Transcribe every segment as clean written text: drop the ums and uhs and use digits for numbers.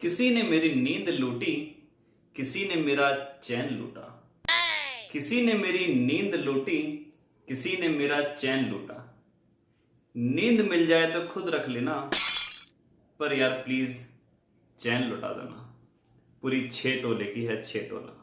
किसी ने मेरी नींद लूटी, किसी ने मेरा चैन लूटा। किसी ने मेरी नींद लूटी, किसी ने मेरा चैन लूटा। नींद मिल जाए तो खुद रख लेना, पर यार प्लीज चैन लुटा देना। पूरी 6 तोले की है, 6 तोला।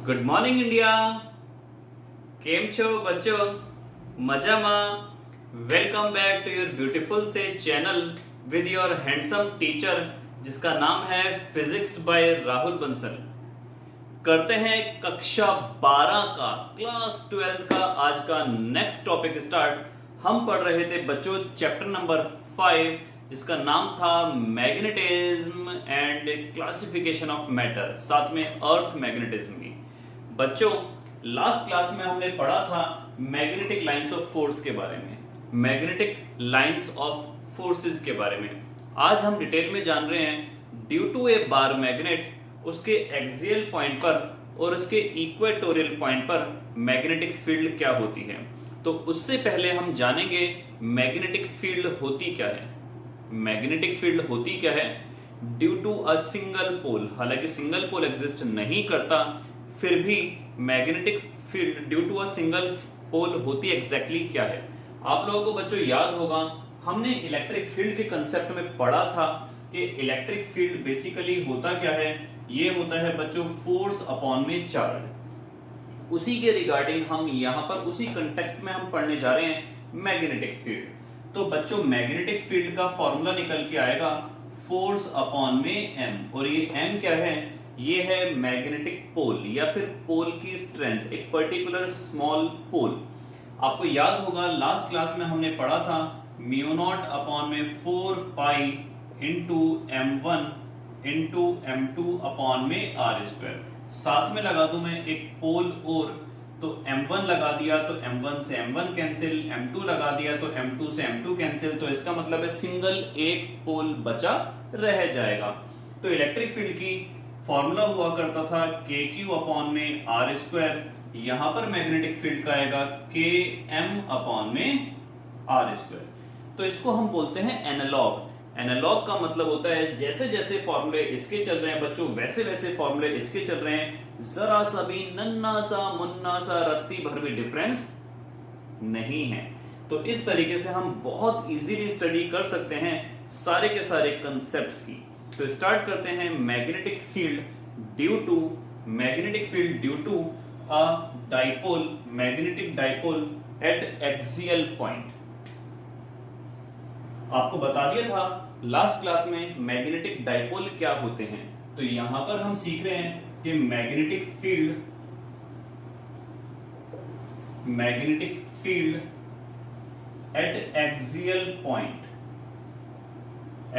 Good morning India. केम छो बच्चों, मजामा। Welcome back to your beautiful से channel with your handsome teacher जिसका नाम है फिजिक्स बाय राहुल बंसल। करते हैं कक्षा 12 का क्लास 12 का आज का नेक्स्ट टॉपिक स्टार्ट। हम पढ़ रहे थे बच्चों चैप्टर नंबर 5 जिसका नाम था magnetism and classification of matter, साथ में अर्थ मैग्नेटिज्म भी। बच्चों लास्ट क्लास में हमने पढ़ा था मैग्नेटिक लाइंस ऑफ फोर्स के बारे में, मैग्नेटिक लाइंस ऑफ फोर्सेस के बारे में। आज हम डिटेल में जान रहे हैं due to a bar magnet, उसके एक्सियल पॉइंट पर और उसके इक्वेटोरियल पॉइंट पर मैग्नेटिक फील्ड क्या होती है। तो उससे पहले हम जानेंगे मैग्नेटिक फील्ड होती क्या है। मैग्नेटिक फील्ड होती क्या है? Due to a single pole, हालांकि सिंगल पोल एग्जिस्ट नहीं करता, फिर भी magnetic field due to a single pole होती एग्जैक्टली क्या है। आप लोगों को बच्चों याद होगा हमने इलेक्ट्रिक फील्ड के कंसेप्ट में पढ़ा था कि इलेक्ट्रिक फील्ड बेसिकली होता क्या है। ये होता है बच्चों फोर्स अपॉन में चार्ज। उसी के रिगार्डिंग हम यहाँ पर उसी कंटेक्स्ट में हम पढ़ने जा रहे हैं मैग्नेटिक फील्ड। तो बच्चों मैग्नेटिक फील्ड का फॉर्मूला निकल के आएगा फोर्स अपॉन में एम, और ये एम क्या है? ये है मैग्नेटिक पोल या फिर पोल की स्ट्रेंथ, एक पर्टिकुलर स्मॉल पोल। आपको याद होगा लास्ट क्लास में हमने पढ़ा था म्यू नॉट अपॉन में 4 pi into m1 into m2 upon में r स्क्वायर। साथ में लगा दूं मैं एक पोल और, तो m1 लगा दिया तो m1 से m1 कैंसिल, m2 लगा दिया तो m2 से m2 कैंसिल। तो इसका मतलब है सिंगल एक पोल बचा रह जाएगा। तो इलेक्ट्रिक फील्ड की फॉर्मूला हुआ करता था के क्यू अपॉन में आर स्क्वायर, यहां पर मैग्नेटिक फील्ड का आएगा के एम अपॉन में आर स्क्वायर। तो इसको हम बोलते हैं एनालॉग। एनालॉग का मतलब होता है जैसे जैसे फॉर्मूले इसके चल रहे हैं बच्चों, वैसे वैसे फॉर्मूले इसके चल रहे हैं, जरा सा भी नन्ना सा मुन्ना सा रत्ती भर भी डिफरेंस नहीं है। तो इस तरीके से हम बहुत इजीली स्टडी कर सकते हैं सारे के सारे कंसेप्ट्स की। तो स्टार्ट करते हैं magnetic field due to a dipole, magnetic dipole at axial point. आपको बता दिया था लास्ट क्लास में मैग्नेटिक डाइपोल क्या होते हैं। तो यहां पर हम सीख रहे हैं कि magnetic field at axial point,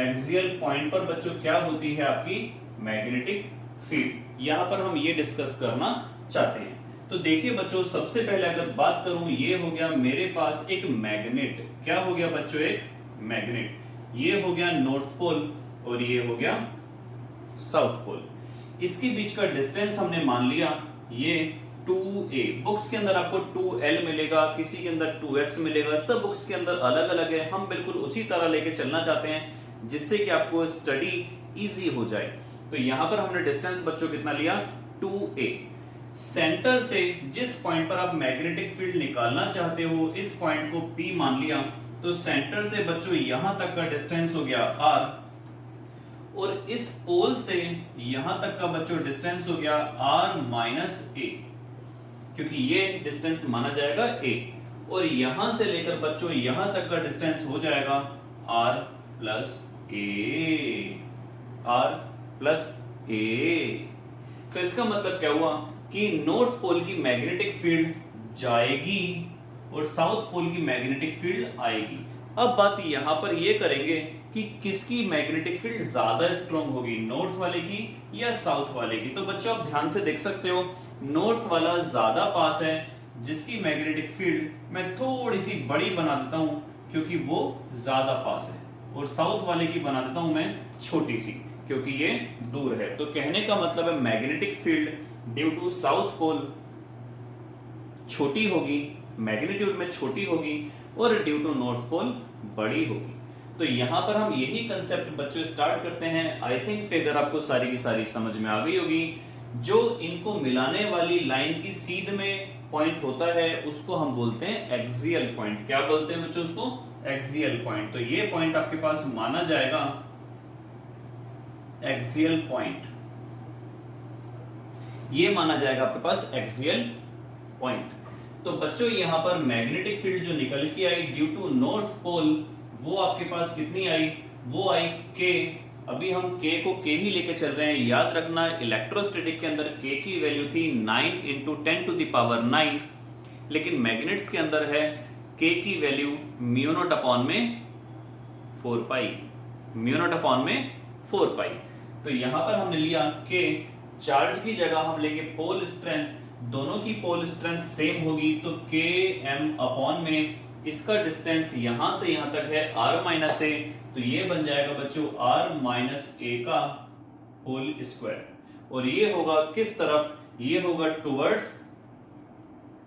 axial point पर बच्चों क्या होती है आपकी मैग्नेटिक फील्ड, यहां पर हम ये डिस्कस करना चाहते हैं। तो देखिए बच्चों सबसे पहले अगर बात करूं, ये हो गया मेरे पास एक मैग्नेट। क्या हो गया बच्चों? एक मैग्नेट। ये हो गया नॉर्थ पोल और ये हो गया साउथ पोल। इसके बीच का डिस्टेंस हमने मान लिया ये 2a। बुक्स के अंदर आपको 2l मिलेगा, किसी के अंदर 2x मिलेगा, सब बुक्स के अंदर अलग अलग है। हम बिल्कुल उसी तरह लेके चलना चाहते हैं जिससे कि आपको स्टडी इजी हो जाए। तो यहां पर हमने डिस्टेंस बच्चों कितना लिया? 2a। सेंटर से जिस पॉइंट पर आप मैग्नेटिक फील्ड निकालना चाहते हो इस पॉइंट को P मान लिया। तो सेंटर से बच्चों यहां तक का डिस्टेंस हो गया r, और इस पोल से यहां तक का बच्चों डिस्टेंस हो गया r माइनस a, क्योंकि ये डिस्टेंस माना जाएगा a। और यहां से लेकर बच्चों यहां तक का डिस्टेंस हो जाएगा r प्लस a। तो इसका मतलब क्या हुआ कि नॉर्थ पोल की मैग्नेटिक फील्ड जाएगी और साउथ पोल की मैग्नेटिक फील्ड आएगी। अब बात यहां पर ये करेंगे कि किसकी मैग्नेटिक फील्ड ज्यादा स्ट्रॉन्ग होगी, नॉर्थ वाले की या साउथ वाले की। तो बच्चों आप ध्यान से देख सकते हो, नॉर्थ वाला ज्यादा पास है, जिसकी मैग्नेटिक फील्ड मैं थोड़ी सी बड़ी बना देता हूं क्योंकि वो ज्यादा पास है, और साउथ वाले की बना देता हूं मैं छोटी सी क्योंकि ये दूर है। तो कहने का मतलब है magnetic field due to south pole छोटी होगी, मैग्नीट्यूड में छोटी होगी, और ड्यू टू नॉर्थ पोल बड़ी होगी। तो यहां पर हम यही कंसेप्ट बच्चों स्टार्ट करते हैं। आई थिंक फिगर आपको सारी की सारी समझ में आ गई होगी। जो इनको मिलाने वाली लाइन की सीध में पॉइंट होता है उसको हम बोलते हैं एक्सियल पॉइंट। क्या बोलते हैं बच्चों उसको? Axial point. तो ये पॉइंट आपके पास माना जाएगा एक्सियल पॉइंट, ये माना जाएगा आपके पास एक्सियल पॉइंट। तो बच्चों यहां पर मैग्नेटिक फील्ड जो निकल के आई ड्यू टू नॉर्थ पोल, वो आपके पास कितनी आई? वो आई के। अभी हम के को के ही लेके चल रहे हैं। याद रखना इलेक्ट्रोस्टैटिक के अंदर के की वैल्यू थी 9 × 10⁹, लेकिन मैग्नेट्स के अंदर है के की वैल्यू μ0/4 पाई। तो यहां पर हमने लिया के, चार्ज की जगह हम लेंगे पोल स्ट्रेंथ, दोनों की पोल स्ट्रेंथ सेम होगी तो के एम अपॉन में इसका डिस्टेंस यहां से यहां तक है r-a, तो ये बन जाएगा बच्चों r-a का होल स्क्वायर। और ये होगा किस तरफ? ये होगा टुवर्ड्स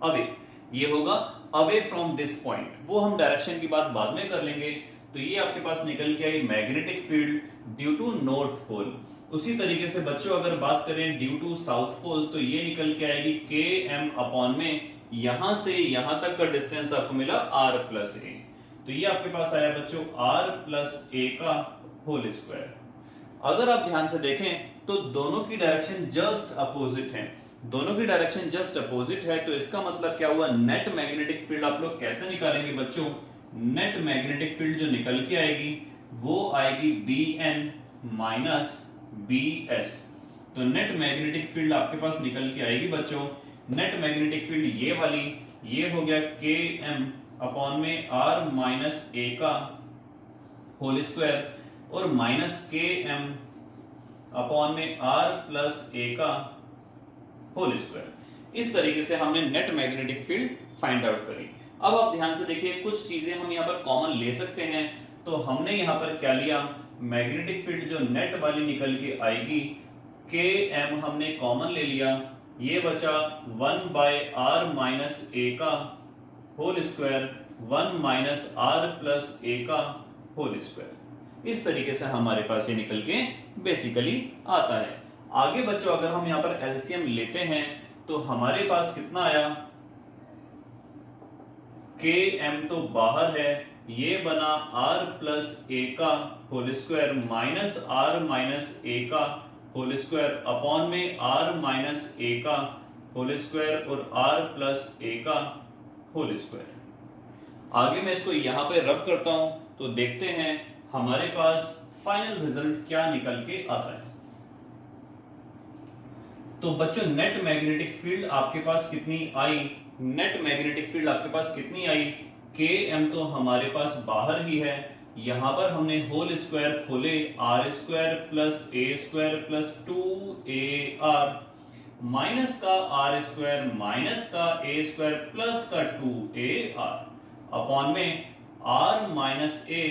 अवे, ये होगा अवे फ्रॉम दिस पॉइंट। वो हम डायरेक्शन की बात बाद में कर लेंगे। तो ये आपके पास निकल के आई magnetic field due to north pole. उसी तरीके से बच्चों अगर बात करें ड्यू टू साउथ पोल, तो ये निकल के आएगी के एम अपॉन में यहां से यहां तक का डिस्टेंस आपको मिला r+a। तो ये आपके पास आया बच्चों r+a का होल स्क्वायर। अगर आप ध्यान से देखें तो दोनों की डायरेक्शन जस्ट अपोजिट है, दोनों की डायरेक्शन जस्ट अपोजिट है। तो इसका मतलब क्या हुआ? नेट मैग्नेटिक फील्ड आप लोग कैसे निकालेंगे बच्चों? नेट मैग्नेटिक फील्ड जो निकल के आएगी वो आएगी Bn माइनस Bs। तो नेट मैग्नेटिक फील्ड आपके पास निकल के आएगी बच्चों, नेट मैग्नेटिक फील्ड ये वाली, ये हो गया के एम अपॉन में r-a का होल स्क्वायर, और माइनस के एम अपॉन में r+a का होल स्क्वायर। इस तरीके से हमने net magnetic field find out करी। अब आप ध्यान से देखिए, कुछ चीजें हम यहाँ पर कॉमन ले सकते हैं। तो हमने यहाँ पर क्या लिया? मैग्नेटिक फील्ड जो नेट वाली निकल के आएगी के एम हमने कॉमन ले लिया, ये बचा 1/r-a का होल स्क्वायर 1 - r+a का होल स्क्वायर। इस तरीके से हमारे पास ये निकल के बेसिकली आता है। आगे बच्चों अगर हम यहाँ पर एलसीएम लेते हैं तो हमारे पास कितना आया? के एम तो बाहर है, ये बना r+a का होल स्क्वायर माइनस r-a का होल स्क्वायर अपॉन में r-a का होल स्क्वायर और r+a का होल स्क्वायर। आगे मैं इसको यहां पे रब करता हूं तो देखते हैं हमारे पास फाइनल रिजल्ट क्या निकल के आता है। तो बच्चों नेट मैग्नेटिक फील्ड आपके पास कितनी आई? नेट मैग्नेटिक फील्ड आपके पास कितनी आई? के एम तो हमारे पास बाहर ही है, यहां पर हमने होल स्क्वायर खोले r² + a² + 2ar माइनस का r² माइनस का a² प्लस का 2ar अपॉन में r - a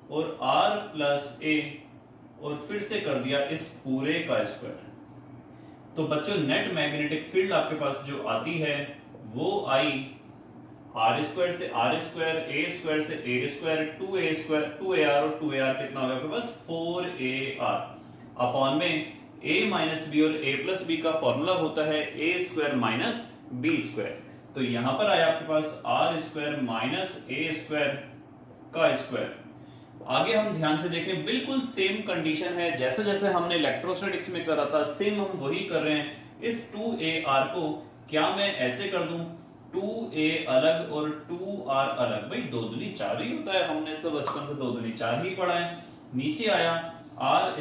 और r+a और फिर से कर दिया इस पूरे का स्क्वायर। तो बच्चों नेट मैग्नेटिक फील्ड आपके पास जो आती है वो आई r² से r², a² से a², 2a² और 2ar कितना होगा आपके पास? 4ar अपॉन में a - b और a+b का फॉर्मूला होता है a² - b²। तो यहां पर आया आपके पास r² - a² का स्क्वायर। आगे हम ध्यान से देखें, बिल्कुल सेम कंडीशन है जैसे जैसे हमने इलेक्ट्रोस्टैटिक्स में करा था, सेम हम वही कर रहे हैं। इस 2ar को क्या मैं ऐसे कर दूं? 2a अलग और 2r अलग। भाई 2 दूनी 4 ही होता है, हमने तो बचपन से 2 दूनी 4 ही पढ़ा है। नीचे आया r² -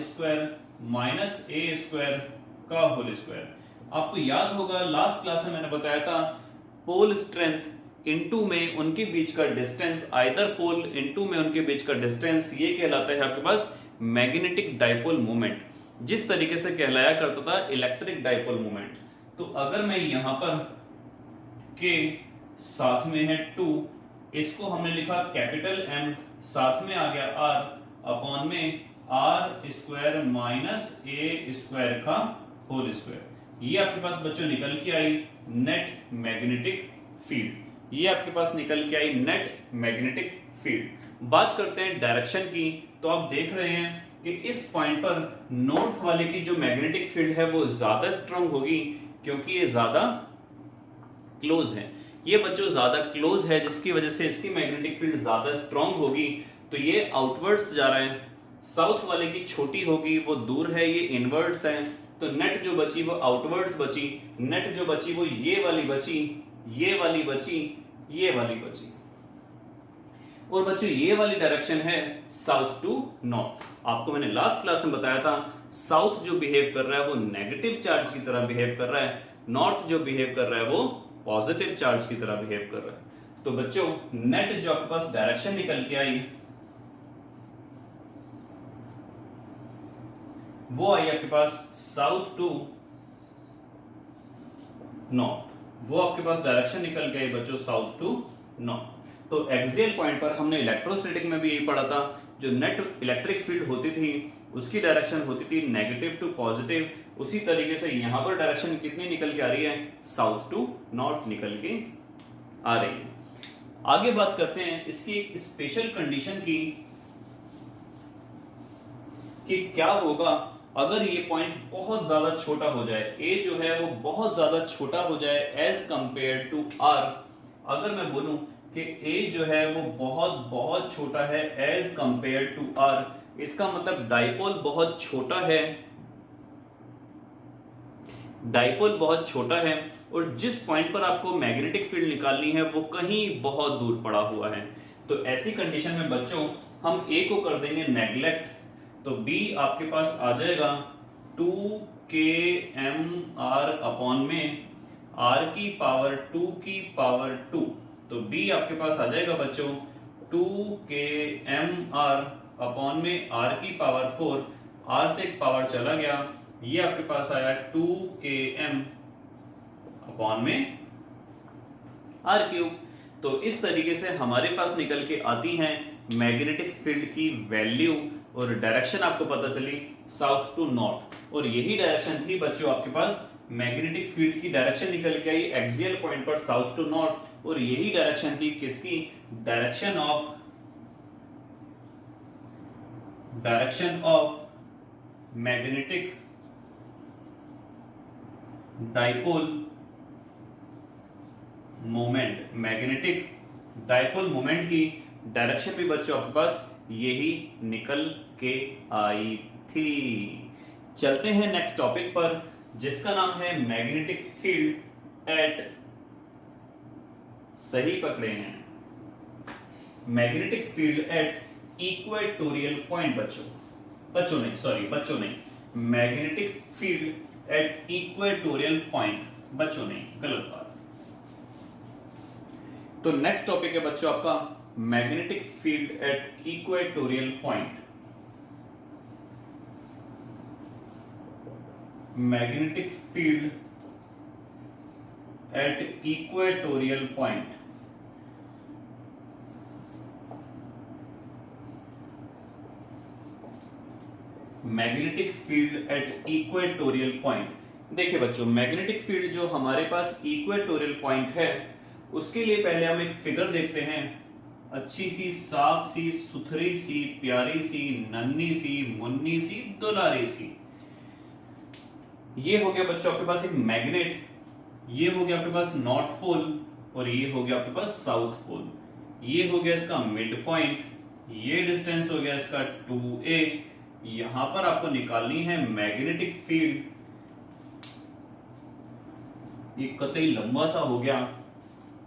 a² का होल स्क्वायर। आपको याद होगा लास्ट क्लास में मैंने बताया था पोल स्ट्रेंथ इनटू में उनके बीच का डिस्टेंस, आइदर पोल इनटू में उनके बीच का डिस्टेंस, ये कहलाता है आपके पास मैग्नेटिक डाइपोल मोमेंट, जिस तरीके से कहलाया करता था इलेक्ट्रिक डाइपोल मोमेंट। तो अगर मैं यहां पर के साथ में है 2, इसको हमने लिखा कैपिटल M, साथ में आ गया R अपॉन में R square minus A square का होल स्क्वायर। ये आपके पास बच्चों निकल के आई नेट मैग्नेटिक फील्ड। ये आपके पास निकल के आई नेट मैग्नेटिक फील्ड। बात करते हैं डायरेक्शन की, तो आप देख रहे हैं कि इस पॉइंट पर नॉर्थ वाले की जो मैग्नेटिक फील्ड है वो ज्यादा स्ट्रांग होगी, क्योंकि ये ज्यादा क्लोज है। ये बच्चों ज्यादा क्लोज है, जिसकी वजह से इसकी मैग्नेटिक फील्ड ज्यादा स्ट्रांग होगी, तो ये आउटवर्ड्स जा रहा है। साउथ वाले की छोटी होगी, वो दूर है, ये इनवर्ड्स है, तो नेट जो बची वो आउटवर्ड्स बची, नेट जो बची वो ये वाली बची, ये वाली बची, ये वाली बची। और बच्चों ये वाली डायरेक्शन है साउथ टू नॉर्थ। आपको मैंने लास्ट क्लास में बताया था साउथ जो बिहेव कर रहा है वो नेगेटिव चार्ज की तरह बिहेव कर रहा है, नॉर्थ जो बिहेव कर रहा है वो पॉजिटिव चार्ज की तरह बिहेव कर रहा है। तो बच्चों नेट जो आपके पास डायरेक्शन निकल के आई वो आई आपके पास साउथ टू नॉर्थ, वो आपके पास डायरेक्शन निकल के आई बच्चों साउथ टू नॉर्थ। तो एक्सियल पॉइंट पर हमने इलेक्ट्रोस्टैटिक में भी यही पढ़ा था, जो नेट इलेक्ट्रिक फील्ड होती थी उसकी डायरेक्शन होती थी नेगेटिव टू पॉजिटिव। उसी तरीके से यहां पर डायरेक्शन कितनी निकल के आ रही है, साउथ टू नॉर्थ निकल के आ रही है। आगे बात करते हैं इसकी एक स्पेशल कंडीशन की कि क्या होगा अगर ये पॉइंट बहुत ज्यादा छोटा हो जाए, ए जो है वो बहुत ज्यादा छोटा हो जाए एज कंपेयर टू आर। अगर मैं बोलूं कि ए जो है वो बहुत बहुत छोटा है एज कंपेयर टू आर, इसका मतलब डाइपोल बहुत छोटा है, डाइपोल बहुत छोटा है, और जिस पॉइंट पर आपको मैग्नेटिक फील्ड निकालनी है वो कहीं बहुत दूर पड़ा हुआ है। तो ऐसी कंडीशन में बच्चों हम ए को कर देंगे नेग्लेक्ट, तो बी आपके पास आ जाएगा 2kmr अपॉन में r की पावर 2 की पावर 2। तो बी आपके पास आ जाएगा बच्चों 2kmr अपॉन में r की पावर 4, r से एक पावर चला गया, ये आपके पास आया 2km अपॉन में r क्यूब। तो इस तरीके से हमारे पास निकल के आती हैं मैग्नेटिक फील्ड की वैल्यू, और डायरेक्शन आपको पता चली साउथ टू नॉर्थ, और यही डायरेक्शन थी बच्चों आपके पास मैग्नेटिक फील्ड की डायरेक्शन निकल के आई एक्सियल पॉइंट पर साउथ टू नॉर्थ, और यही डायरेक्शन थी किसकी, direction of magnetic dipole moment. Magnetic dipole moment की डायरेक्शन भी बच्चों आपके पास यही निकल के आई थी। चलते हैं नेक्स्ट टॉपिक पर, जिसका नाम है मैग्नेटिक फील्ड एट, सही पकड़े हैं, magnetic field at equatorial point. बच्चों नहीं, magnetic field at equatorial point, बच्चों नहीं, गलत बात। तो नेक्स्ट टॉपिक है बच्चों आपका magnetic field at equatorial point. Magnetic field at equatorial point. Magnetic field at equatorial point. देखिए बच्चों, मैग्नेटिक फील्ड जो हमारे पास इक्वेटोरियल पॉइंट है उसके लिए पहले हम एक फिगर देखते हैं, अच्छी सी, साफ सी, सुथरी सी, प्यारी सी, नन्ही सी, मुन्नी सी, दुलारी सी। ये हो गया बच्चों आपके पास एक मैग्नेट, ये हो गया आपके पास नॉर्थ पोल, और ये हो गया आपके पास साउथ पोल। ये हो गया इसका मिड पॉइंट, ये डिस्टेंस हो गया इसका 2a। यहां पर आपको निकालनी है मैग्नेटिक फील्ड, ये कतई लंबा सा हो गया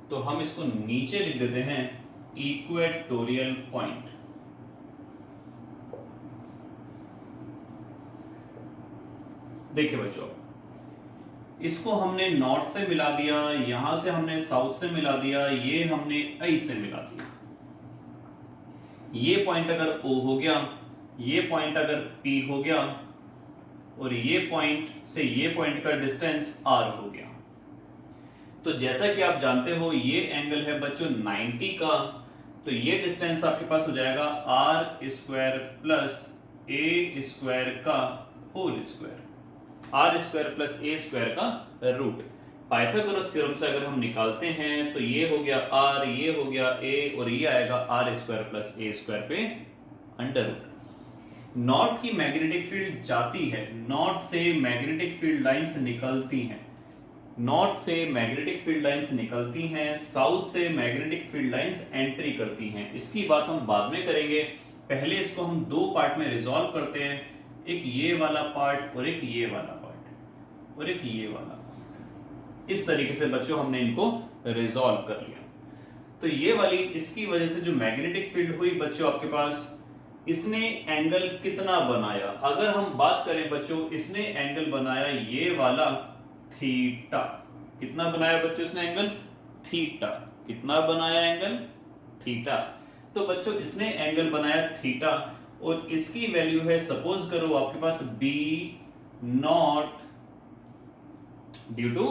तो हम इसको नीचे लिख देते हैं इक्वेटोरियल पॉइंट। देखिए बच्चों, इसको हमने नॉर्थ से मिला दिया, यहां से हमने साउथ से मिला दिया, ये हमने आई से मिला दिया। ये पॉइंट अगर O हो गया, ये पॉइंट अगर P हो गया, और ये पॉइंट से ये पॉइंट का डिस्टेंस R हो गया। तो जैसा कि आप जानते हो ये एंगल है बच्चों 90 का, तो ये डिस्टेंस आपके पास हो जाएगा R square plus A square का whole square, R square plus A square का रूट। पाइथागोरस थ्योरम से अगर हम निकालते हैं तो ये हो गया R, ये हो गया A, और ये आएगा R square plus A square पे अंडर रूट। नॉर्थ की मैग्नेटिक फील्ड जाती है, नॉर्थ से मैग्नेटिक फील्ड लाइंस निकलती हैं, नॉर्थ से मैग्नेटिक फील्ड लाइंस निकलती हैं, साउथ से मैग्नेटिक फील्ड लाइंस एंट्री करती हैं। इसकी बात हम बाद में करेंगे, पहले इसको हम दो पार्ट में रिजॉल्व करते हैं, एक ये वाला पार्ट और एक ये वाला पार्ट और एक ये वाला पार्ट। इस तरीके से बच्चों हमने इनको रिजॉल्व कर लिया। तो ये वाली इसकी वजह से जो मैग्नेटिक फील्ड हुई बच्चों आपके पास, इसने एंगल कितना बनाया? अगर हम बात करें बच्चों, इसने एंगल बनाया ये वाला थीटा। कितना बनाया बच्चों इसने एंगल? थीटा। कितना बनाया एंगल? थीटा। तो बच्चों इसने एंगल बनाया थीटा, और इसकी वैल्यू है, सपोज करो आपके पास B north due to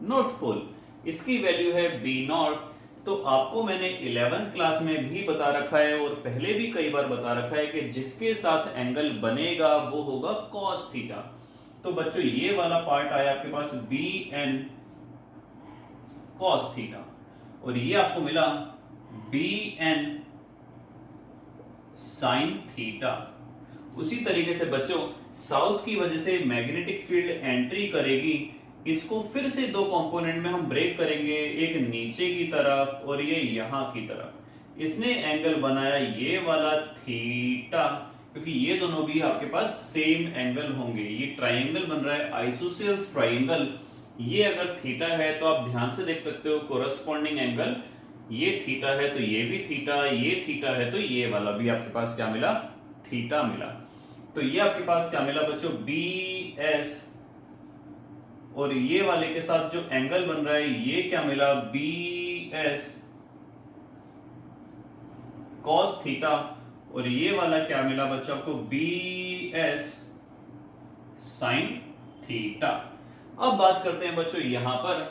north pole, इसकी वैल्यू है बी नॉर्थ। तो आपको मैंने 11th क्लास में भी बता रखा है और पहले भी कई बार बता रखा है कि जिसके साथ एंगल बनेगा वो होगा cos थीटा। तो बच्चों ये वाला पार्ट आया आपके पास बी एन cos थीटा, और ये आपको मिला बी एन sin थीटा। उसी तरीके से बच्चों साउथ की वजह से मैग्नेटिक फील्ड एंट्री करेगी, इसको फिर से दो कंपोनेंट में हम ब्रेक करेंगे, एक नीचे की तरफ और ये यहां की तरफ। इसने एंगल बनाया ये वाला थीटा, क्योंकि ये दोनों भी आपके पास सेम एंगल होंगे। ये ट्राइंगल बन रहा है आइसोसेल्स ट्राइंगल, ये अगर थीटा है तो आप ध्यान से देख सकते हो कोरस्पॉन्डिंग एंगल ये थीटा है, तो ये भी थीटा, ये थीटा है, तो ये वाला भी आपके पास क्या मिला? थीटा मिला। तो ये आपके पास क्या मिला बच्चों? बी एस, और ये वाले के साथ जो एंगल बन रहा है ये क्या मिला? बी एस कॉस थीटा, और ये वाला क्या मिला बच्चों आपको? B S sine theta. अब बात करते हैं बच्चों यहां पर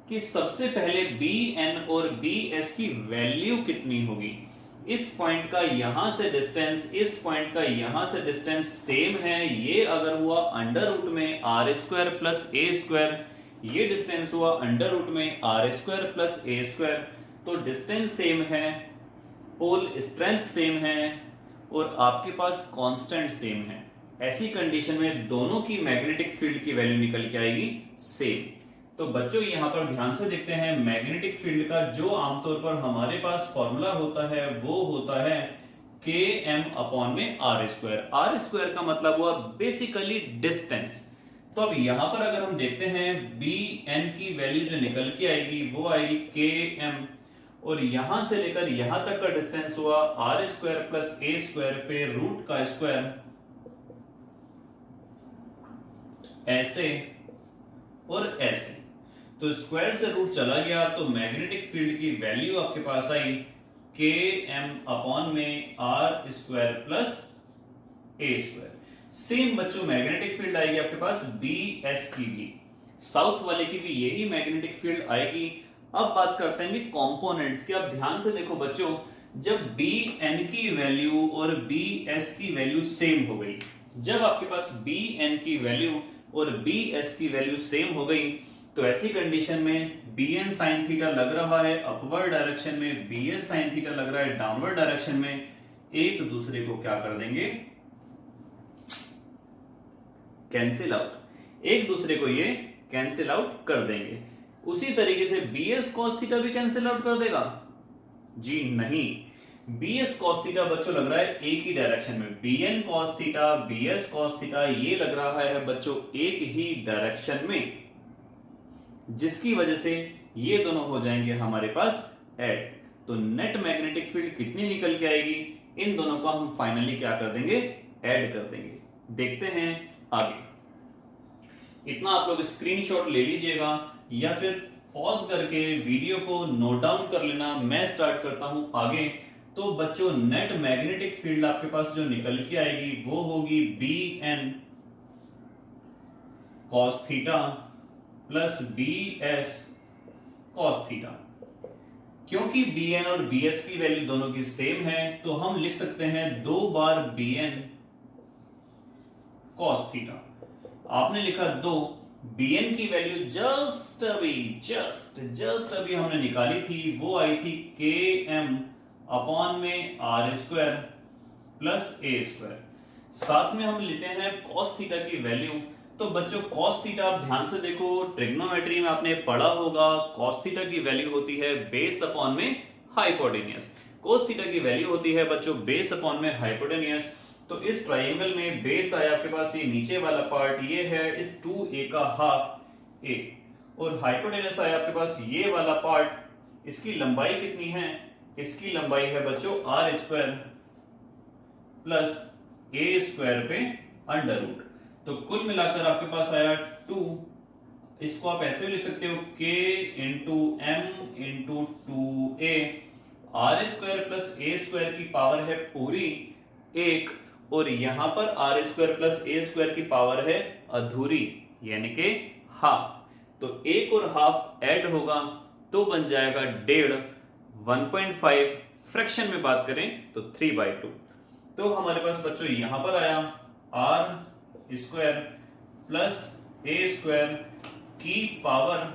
कि सबसे पहले बी एन और बी एस की वैल्यू कितनी होगी। इस पॉइंट का यहां से डिस्टेंस, इस पॉइंट का यहां से डिस्टेंस सेम है। ये अगर हुआ अंडर रूट में R square plus A square, ये डिस्टेंस हुआ अंडर रूट में R square plus A square, तो डिस्टेंस सेम है, पोल स्ट्रेंथ सेम है, और आपके पास कांस्टेंट सेम है। ऐसी कंडीशन में दोनों की मैग्नेटिक फील्ड की वैल्यू निकल के आएगी सेम। तो बच्चों यहां पर ध्यान से देखते हैं, मैग्नेटिक फील्ड का जो आमतौर पर हमारे पास फॉर्मूला होता है वो होता है के एम अपॉन में आर स्क्वायर। आर स्क्वायर का मतलब हुआ बेसिकली डिस्टेंस। तो अब यहां पर अगर हम देखते हैं बी एन की वैल्यू जो निकल के आएगी वो आएगी के एम, और यहां से लेकर यहां तक का डिस्टेंस हुआ R square plus A square पे रूट का स्क्वायर, ऐसे और ऐसे। तो स्क्वायर से रूट चला गया, तो मैग्नेटिक फील्ड की वैल्यू आपके पास आई के एम अपॉन में R square plus A square. Same बच्चों मैग्नेटिक फील्ड आएगी आपके पास बी एस की भी, साउथ वाले की भी यही मैग्नेटिक फील्ड आएगी। अब बात करते हैं कंपोनेंट्स की। अब ध्यान से देखो बच्चों, जब बी एन की वैल्यू और बी एस की वैल्यू सेम हो गई, जब आपके पास बी एन की वैल्यू और बी एस की वैल्यू सेम हो गई, तो ऐसी कंडीशन में बी एन साइन थीटा लग रहा है अपवर्ड डायरेक्शन में, बी एस साइन थीटा लग रहा है डाउनवर्ड डायरेक्शन में, एक दूसरे को क्या कर देंगे? Cancel out. एक दूसरे को ये कैंसिल आउट कर देंगे। उसी तरीके से बी एस कॉस थीटा भी कैंसिल आउट कर देगा? जी नहीं, बी एस कॉस थीटा बच्चों लग रहा है एक ही डायरेक्शन में, B N cos theta B S cos theta ये लग रहा है बच्चों एक ही डायरेक्शन में, जिसकी वजह से ये दोनों हो जाएंगे हमारे पास ऐड। तो नेट मैग्नेटिक फील्ड कितनी निकल के आएगी? इन दोनों को हम फाइनली क्या कर देंगे? ऐड कर देंगे। देखते हैं आगे। इतना आप लोग स्क्रीनशॉट ले लीजिएगा या फिर पॉज करके वीडियो को नोट डाउन कर लेना। मैं स्टार्ट करता हूं आगे। तो बच्चों नेट मैग्नेटिक फील्ड आपके पास जो निकल के आएगी वो होगी B N cos theta plus B S cos theta. क्योंकि बी एन और बी एस की वैल्यू दोनों की सेम है तो हम लिख सकते हैं 2 बार बी एन कॉस थीटा। आपने लिखा 2, bn की वैल्यू जस्ट अभी हमने निकाली थी, वो आई थी km अपॉन में r square plus a square. साथ में हम लेते हैं cos थीटा की वैल्यू। तो बच्चों cos थीटा आप ध्यान से देखो, ट्रिग्नोमेट्री में आपने पढ़ा होगा, cos थीटा की वैल्यू होती है बेस अपॉन में हाइपोटेनियस। cos थीटा की वैल्यू होती है बच्चों बेस अपॉन में हाइपोटेनियस। तो इस ट्राइंगल में बेस आया आपके पास ये नीचे वाला पार्ट, ये है इस 2a का हाफ a, और हाइपोटेनस आया आपके पास ये वाला पार्ट। इसकी लंबाई कितनी है? इसकी लंबाई है बच्चों r square plus a square पे अंडर रूट। तो कुल मिलाकर आपके पास आया 2। इसको आप ऐसे लिख सकते हो k into m into 2a। r square plus a square की पावर है पूरी 1, और यहां पर R square plus A square की पावर है अधूरी यानी कि हाफ। तो 1 और हाफ ऐड होगा तो बन जाएगा 1.5। 1.5 फ्रैक्शन में बात करें तो 3/2। तो हमारे पास बच्चों यहां पर आया R square plus A square की पावर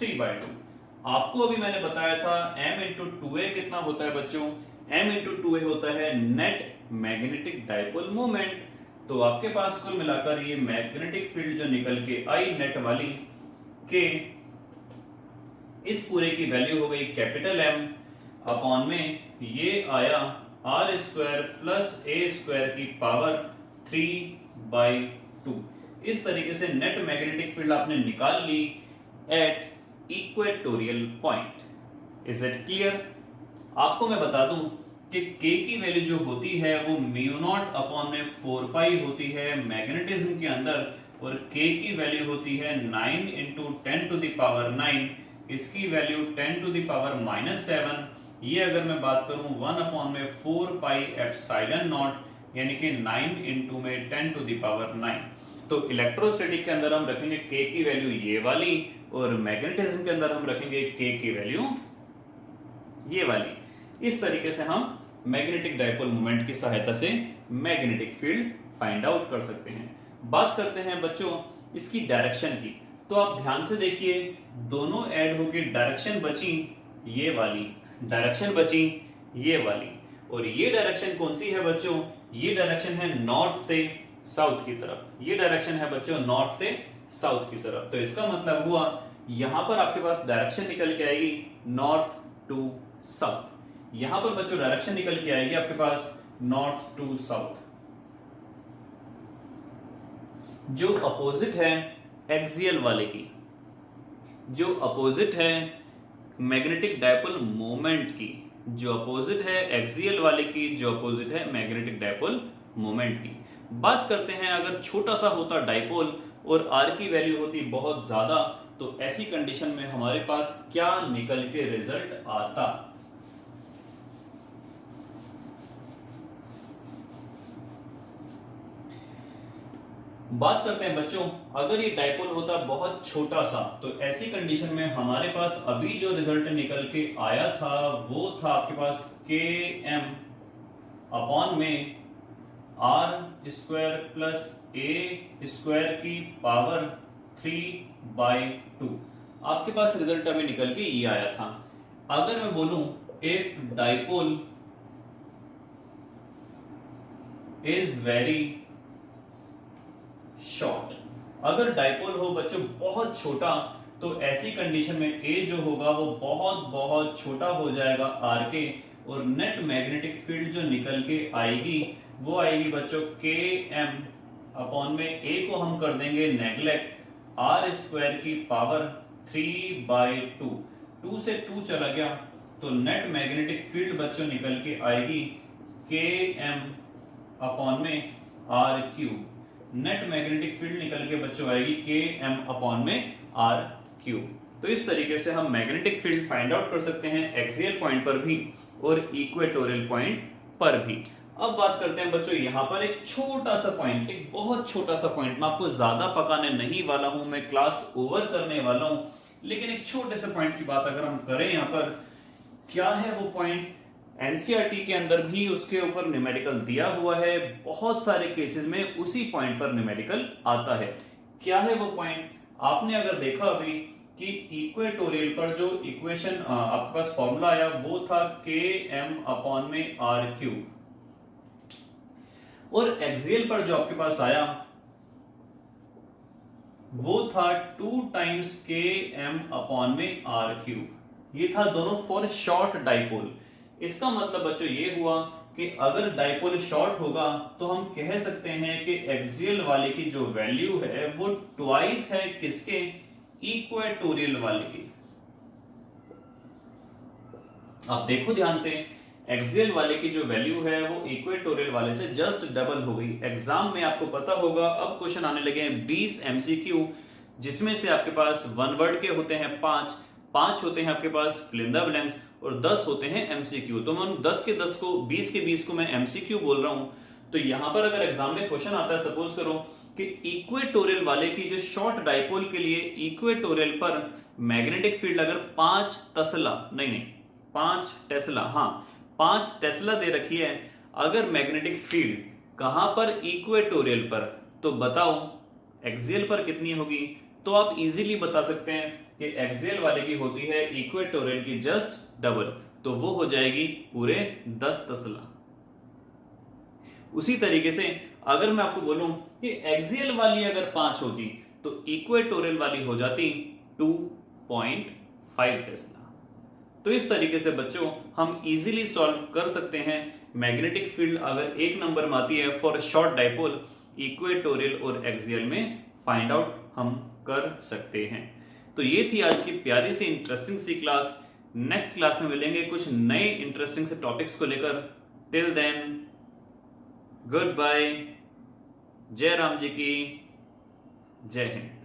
3/2। आपको अभी मैंने बताया था m इंटू 2a कितना होता है बच्चों? m इंटू 2a होता है नेट मैग्नेटिक डाइपोल मोमेंट। तो आपके पास कुल मिलाकर ये मैग्नेटिक फील्ड जो निकल के आई नेट वाली के, इस पूरे की वैल्यू हो गई कैपिटल M अपॉन में ये आया R square plus A square की पावर 3/2। इस तरीके से नेट मैग्नेटिक फील्ड आपने निकाल ली at equatorial point. Is it clear? आपको मैं बता दूं कि k की वैल्यू जो होती है वो म्यू नॉट अपॉन में 4 पाई होती है मैग्नेटिज्म के अंदर, और k की वैल्यू होती है 9 इंटू 10 टू द पावर 9। इसकी वैल्यू 10 टू द पावर -7। ये अगर मैं बात करूं 1 अपॉन में 4 पाई एप्सिलॉन नॉट यानी कि 9 इंटू में 10 टू द पावर 9। तो इलेक्ट्रोस्टैटिक के अंदर हम रखेंगे k की वैल्यू ये वाली, और मैग्नेटिज्म के अंदर हम रखेंगे k की वैल्यू ये वाली। इस तरीके से हम मैग्नेटिक डाइपोल मोमेंट की सहायता से मैग्नेटिक फील्ड फाइंड आउट कर सकते हैं। बात करते हैं बच्चों इसकी डायरेक्शन की। तो आप ध्यान से देखिए, दोनों ऐड होके डायरेक्शन बची ये वाली, डायरेक्शन बची ये वाली, और ये डायरेक्शन कौन सी है बच्चों? ये डायरेक्शन है नॉर्थ से साउथ की तरफ। ये डायरेक्शन है बच्चों नॉर्थ से साउथ की तरफ। तो इसका मतलब हुआ यहां पर आपके पास डायरेक्शन निकल के आएगी नॉर्थ टू साउथ। यहां पर बच्चों डायरेक्शन निकल के आएगी आपके पास नॉर्थ टू साउथ। जो अपोजिट है एक्सियल वाले की, जो अपोजिट है मैग्नेटिक डाइपोल मोमेंट की, जो अपोजिट है एक्सियल वाले की, जो अपोजिट है मैग्नेटिक डाइपोल मोमेंट की। बात करते हैं अगर छोटा सा होता डाइपोल और आर की वैल्यू होती बहुत ज्यादा, तो ऐसी कंडीशन में हमारे पास क्या निकल के रिजल्ट आता? बात करते हैं बच्चों, अगर ये डाइपोल होता बहुत छोटा सा, तो ऐसी कंडीशन में हमारे पास अभी जो रिजल्ट निकल के आया था वो था आपके पास km अपॉन में R square plus A square की पावर 3/2। आपके पास रिजल्ट अभी निकल के ये आया था। अगर मैं बोलूं if dipole is very short, अगर डाइपोल हो बच्चों बहुत छोटा, तो ऐसी कंडीशन में ए जो होगा वो बहुत बहुत छोटा हो जाएगा आर के, और नेट मैग्नेटिक फील्ड जो निकल के आएगी वो आएगी बच्चों के एम अपॉन में ए को हम कर देंगे नेग्लेक्ट, आर स्क्वायर की पावर 3/2। 2 से 2 चला गया तो नेट मैग्नेटिक फील्ड बच्चों निकल के आएगी के एम अपॉन में R cube. Net magnetic field निकल के बच्चों आएगी के एम अपॉन में आर क्यूब। तो इस तरीके से हम मैग्नेटिक फील्ड फाइंड आउट कर सकते हैं एक्सियल पॉइंट पर भी और इक्वेटोरियल पॉइंट पर भी। अब बात करते हैं बच्चों यहाँ पर एक छोटा सा पॉइंट, एक बहुत छोटा सा पॉइंट, मैं आपको ज्यादा पकाने नहीं वाला हूं, मैं क्लास ओवर करने वाला हूं, लेकिन एक छोटे से पॉइंट की बात अगर हम करें यहाँ पर, क्या है वो पॉइंट, एनसीईआरटी के अंदर भी उसके ऊपर न्यूमेरिकल दिया हुआ है, बहुत सारे केसेस में उसी पॉइंट पर न्यूमेरिकल आता है। क्या है वो पॉइंट, आपने अगर देखा अभी कि इक्वेटोरियल पर जो इक्वेशन आपके पास फॉर्मूला आया वो था के एम अपॉन में आर क्यूब, और एक्सियल पर जो आपके पास आया वो था 2 टाइम्स के एम अपॉन में आर क्यूब। ये था दोनों फॉर शॉर्ट डाइपोल। इसका मतलब बच्चों ये हुआ कि अगर डाइपोल शॉर्ट होगा तो हम कह सकते हैं कि एक्सियल वाले की जो वैल्यू है वो ट्वाइस है किसके, इक्वेटोरियल वाले की। आप देखो ध्यान से, एक्सियल वाले की जो वैल्यू है वो इक्वेटोरियल वाले से जस्ट डबल हो गई। एग्जाम में आपको पता होगा अब क्वेश्चन आने लगे हैं 20 एमसीक्यू, जिसमें से आपके पास वन वर्ड के होते हैं 5 होते हैं आपके पास फिल इन द ब्लैंक्स, और 10 होते हैं एमसीक्यू। तो मैं 10 के 10 को 20 के 20 को मैं एमसीक्यू बोल रहा हूं। तो यहां पर अगर एग्जाम में क्वेश्चन आता है, सपोज करो कि इक्वेटोरियल वाले की जो शॉर्ट डाइपोल के लिए इक्वेटोरियल पर मैग्नेटिक फील्ड अगर 5 टेस्ला, नहीं 5 टेस्ला, हाँ 5 टेस्ला दे रखी है, अगर मैग्नेटिक फील्ड कहां पर, इक्वेटोरियल पर, तो बताओ एक्सियल पर कितनी होगी। तो आप इजीली बता सकते हैं कि एक्सियल वाले की होती है इक्वेटोरियल की जस्ट डबल, तो वो हो जाएगी पूरे 10 टेस्ला। उसी तरीके से अगर मैं आपको बोलूं कि एक्सियल वाली अगर 5 होती तो इक्वेटोरियल वाली हो जाती 2.5 टेस्ला। तो इस तरीके से बच्चों हम इजीली सॉल्व कर सकते हैं मैग्नेटिक फील्ड अगर एक नंबर में आती है फॉर शॉर्ट डाइपोल, इक्वेटोरियल और एक्सियल में फाइंड आउट हम कर सकते हैं। तो ये थी आज की प्यारी सी इंटरेस्टिंग सी क्लास। नेक्स्ट क्लास में मिलेंगे कुछ नए इंटरेस्टिंग से टॉपिक्स को लेकर। टिल देन गुड बाय, जय राम जी की जय हिंद।